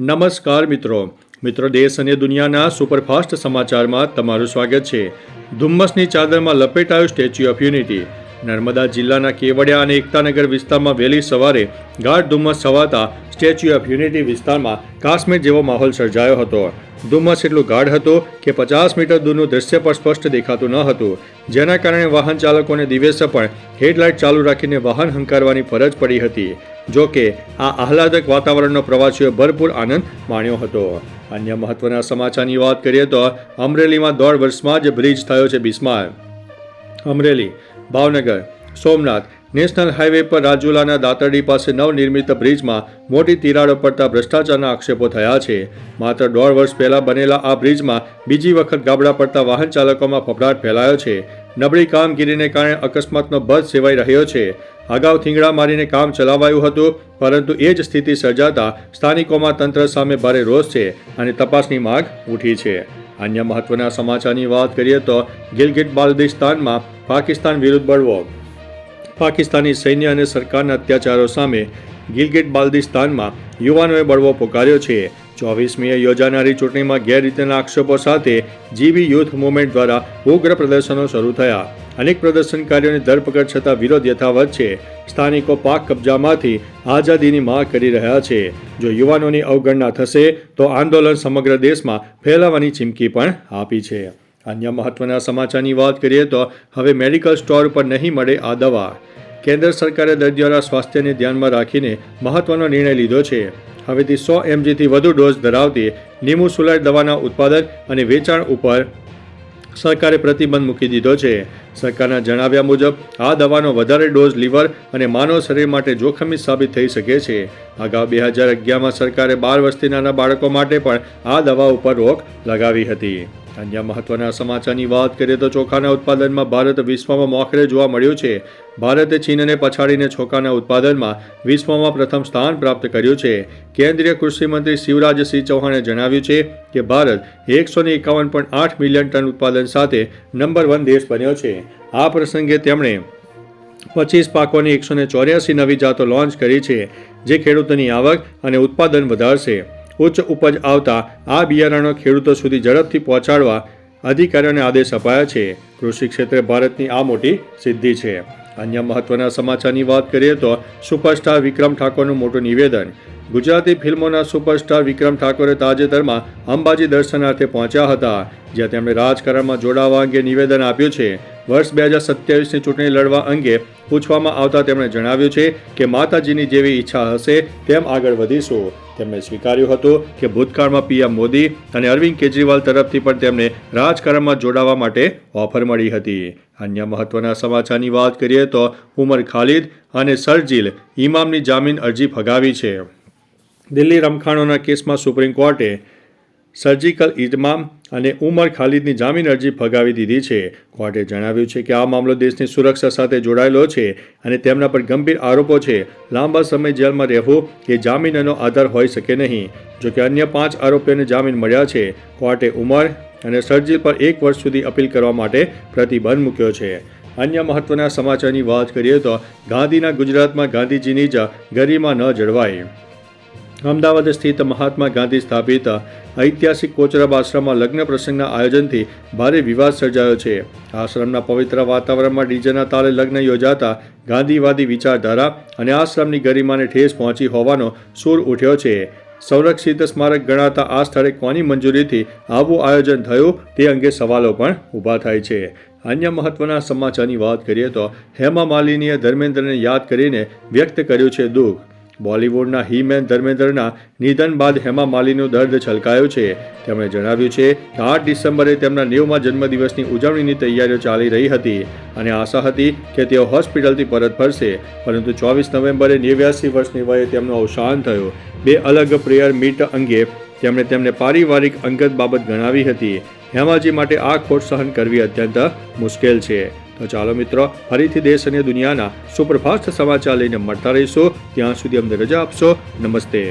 નમસ્કાર મિત્રો દેશ અને દુનિયાના સુપરફાસ્ટ સમાચારમાં તમારું સ્વાગત છે। ધુમ્મસની ચાદરમાં લપેટાયું સ્ટેચ્યુ ઓફ યુનિટી। નર્મદા જિલ્લાના કેવડિયા અને એકતાનગર વિસ્તારમાં વહેલી સવારે ગાઢ ધુમ્મસ છવાતા સ્ટેચ્યુ ઓફ યુનિટી વિસ્તારમાં કાશ્મીર જેવો માહોલ સર્જાયો હતો। ધુમ્મસ એટલું ગાઢ હતું કે 50 મીટર દૂરનું દ્રશ્ય પણ સ્પષ્ટ દેખાતું ન હતું, જેના કારણે વાહન ચાલકોને દિવસે પણ હેડલાઇટ ચાલુ રાખીને વાહન હંકારવાની ફરજ પડી હતી। જો કે આ આહલાદક વાતાવરણનો પ્રવાસીઓએ ભરપૂર આનંદ માણ્યો હતો। અન્ય મહત્વના સમાચારની વાત કરીએ તો અમરેલીમાં 1.5 વર્ષમાં જ બ્રિજ થયો છે બિસ્માર। અમરેલી, ભાવનગર, સોમનાથ નેશનલ હાઈવે પર રાજુલાના દાતરડી પાસે નવનિર્મિત બ્રિજમાં મોટી તિરાડો પડતા ભ્રષ્ટાચારના આક્ષેપો થયા છે। માત્ર 1.5 વર્ષ પહેલા બનેલા આ બ્રિજમાં બીજી વખત ગાબડા પડતા વાહન ચાલકોમાં ફફડાટ ફેલાયો છે। નબળી કામગીરીને કારણે અકસ્માતનો ભય સેવાઈ રહ્યો છે। અગાઉ થીંગડા મારીને કામ ચલાવાયું હતું, પરંતુ એ જ સ્થિતિ સર્જાતા સ્થાનિકોમાં તંત્ર સામે ભારે રોષ છે અને તપાસની માંગ ઉઠી છે। અન્ય મહત્વના સમાચારની વાત કરીએ તો ગિલગિટ બાલ્ટિસ્તાનમાં પાકિસ્તાન વિરુદ્ધ બળવો। પાકિસ્તાની સૈન્ય અને સરકારના અત્યાચારો સામે ગિલગિટ બાલ્ટિસ્તાનમાં યુવાનોએ બળવો પોકાર્યો છે। 24મીએ યોજાનારી ચૂંટણીમાં ગેરરીતિના આક્ષેપો સાથે જીબી યુથ મૂવમેન્ટ દ્વારા ઉગ્ર પ્રદર્શનો શરૂ થયા। અનેક પ્રદર્શનકારીઓની ધરપકડ છતાં વિરોધ યથાવત છે। સ્થાનિકો પાક કબજામાંથી આઝાદીની માંગ કરી રહ્યા છે। જો યુવાનોની અવગણના થશે તો આંદોલન સમગ્ર દેશમાં ફેલાવાની ચીમકી પણ આપી છે। અન્ય મહત્વના સમાચારની વાત કરીએ તો હવે મેડિકલ સ્ટોર પર નહીં મળે આ દવા। કેન્દ્ર સરકારે દર્દીઓના સ્વાસ્થ્યને ધ્યાનમાં રાખીને મહત્વનો નિર્ણય લીધો છે। હવેથી 100 mgથી વધુ ડોઝ ધરાવતી નિમુસુલાઇડ દવાના ઉત્પાદન અને વેચાણ ઉપર સરકારે પ્રતિબંધ મૂકી દીધો છે। સરકારના જણાવ્યા મુજબ આ દવાનો વધારે ડોઝ લીવર અને માનવ શરીર માટે જોખમી સાબિત થઈ શકે છે। અગાઉ 2011માં સરકારે 12 વર્ષથી નાના બાળકો માટે પણ આ દવા ઉપર રોક લગાવી હતી। અન્ય મહત્વના સમાચારની વાત કરીએ તો ચોખાના ઉત્પાદનમાં ભારત વિશ્વમાં મોખરે જોવા મળ્યું છે। ભારતે ચીનને પછાડીને ચોખાના ઉત્પાદનમાં વિશ્વમાં પ્રથમ સ્થાન પ્રાપ્ત કર્યું છે। કેન્દ્રીય કૃષિ મંત્રી શિવરાજસિંહ ચૌહાણે જણાવ્યું છે કે ભારત 151.8 મિલિયન ટન ઉત્પાદન સાથે નંબર 1 દેશ બન્યો છે। આ પ્રસંગે તેમણે 25 પાકોની 184 નવી જાતો લોન્ચ કરી છે, જે ખેડૂતોની આવક અને ઉત્પાદન વધારશે। ઉચ્ચ ઉપજ આવતા આ બિયારણો ખેડૂતો સુધી ઝડપથી પહોંચાડવા અધિકારીઓને આદેશ અપાયા છે। કૃષિ ક્ષેત્રે ભારતની આ મોટી સિદ્ધિ છે। અન્ય મહત્વના સમાચારની વાત કરીએ તો સુપરસ્ટાર વિક્રમ ઠાકોરનું મોટું નિવેદન। ગુજરાતી ફિલ્મોના સુપરસ્ટાર વિક્રમ ઠાકોરે તાજેતરમાં અંબાજી દર્શનાર્થે પહોંચ્યા હતા, જ્યાં તેમણે રાજકારણમાં જોડાવા અંગે નિવેદન આપ્યું છે। વર્ષ 2027ની ચૂંટણી લડવા અંગે પૂછવામાં આવતા તેમણે જણાવ્યું છે કે માતાજીની જેવી ઈચ્છા હશે તેમ આગળ વધીશું। તેમણે સ્વીકાર્યું હતું કે ભૂતકાળમાં પીએમ મોદી અને અરવિંદ કેજરીવાલ તરફથી પણ તેમને રાજકારણમાં જોડાવા માટે ઓફર મળી હતી। અન્ય મહત્વના સમાચારની વાત કરીએ તો ઉમર ખાલિદ અને શરજીલ ઇમામની જામીન અરજી ફગાવી છે। દિલ્હી રમખાણોના કેસમાં સુપ્રીમ કોર્ટે સર્જિકલ ઇમામ અને ઉમર ખાલિદની જામીન અરજી ફગાવી દીધી છે। કોર્ટે જણાવ્યું છે કે આ મામલો દેશની સુરક્ષા સાથે જોડાયેલો છે અને તેમના પર ગંભીર આરોપો છે। લાંબા સમય જેલમાં રહેવું એ જામીનનો આધાર હોઈ શકે નહીં। જો કે અન્ય 5 આરોપીઓને જામીન મળ્યા છે। કોર્ટે ઉમર અને શરજીલ પર 1 વર્ષ સુધી અપીલ કરવા માટે પ્રતિબંધ મૂક્યો છે। અન્ય મહત્વના સમાચારની વાત કરીએ તો ગાંધીના ગુજરાતમાં ગાંધીજીની જ ગરિમા ન જળવાઈ। અમદાવાદ સ્થિત મહાત્મા ગાંધી સ્થાપિત ઐતિહાસિક કોચરબ આશ્રમમાં લગ્ન પ્રસંગના આયોજનથી ભારે વિવાદ સર્જાયો છે। આશ્રમના પવિત્ર વાતાવરણમાં ડીજેના તાલે લગ્ન યોજાતા ગાંધીવાદી વિચારધારા અને આશ્રમની ગરિમાને ઠેસ પહોંચી હોવાનો સૂર ઉઠ્યો છે। સંરક્ષિત સ્મારક ગણાતા આ સ્થળે કોની મંજૂરીથી આવું આયોજન થયું તે અંગે સવાલો પણ ઊભા થાય છે। અન્ય મહત્વના સમાચારની વાત કરીએ તો હેમા માલિનીએ ધર્મેન્દ્રને યાદ કરીને વ્યક્ત કર્યું છે દુઃખ। બોલિવૂડના હીમેન ધર્મેન્દ્રના નિધન બાદ હેમા માલિનીનું દર્દ છલકાયું છે। તેમણે જણાવ્યું છે કે 8 ડિસેમ્બરે તેમના 90મા જન્મદિવસની ઉજવણીની તૈયારીઓ ચાલી રહી હતી અને આશા હતી કે તેઓ હોસ્પિટલથી પરત ફરશે, પરંતુ 24 નવેમ્બરે 89 વર્ષની વયે તેમનું અવસાન થયું। 2 અલગ પ્રેયર મીટ અંગે તેમણે તેમને પારિવારિક અંગત બાબત ગણાવી હતી। હેમાજી માટે આ ખોટ સહન કરવી અત્યંત મુશ્કેલ છે। તો ચાલો મિત્રો, ફરીથી દેશ અને દુનિયાના સુપરફાસ્ટ સમાચાર લઈને મળતા રહીશું। ત્યાં સુધી અમને રજા આપશો। નમસ્તે।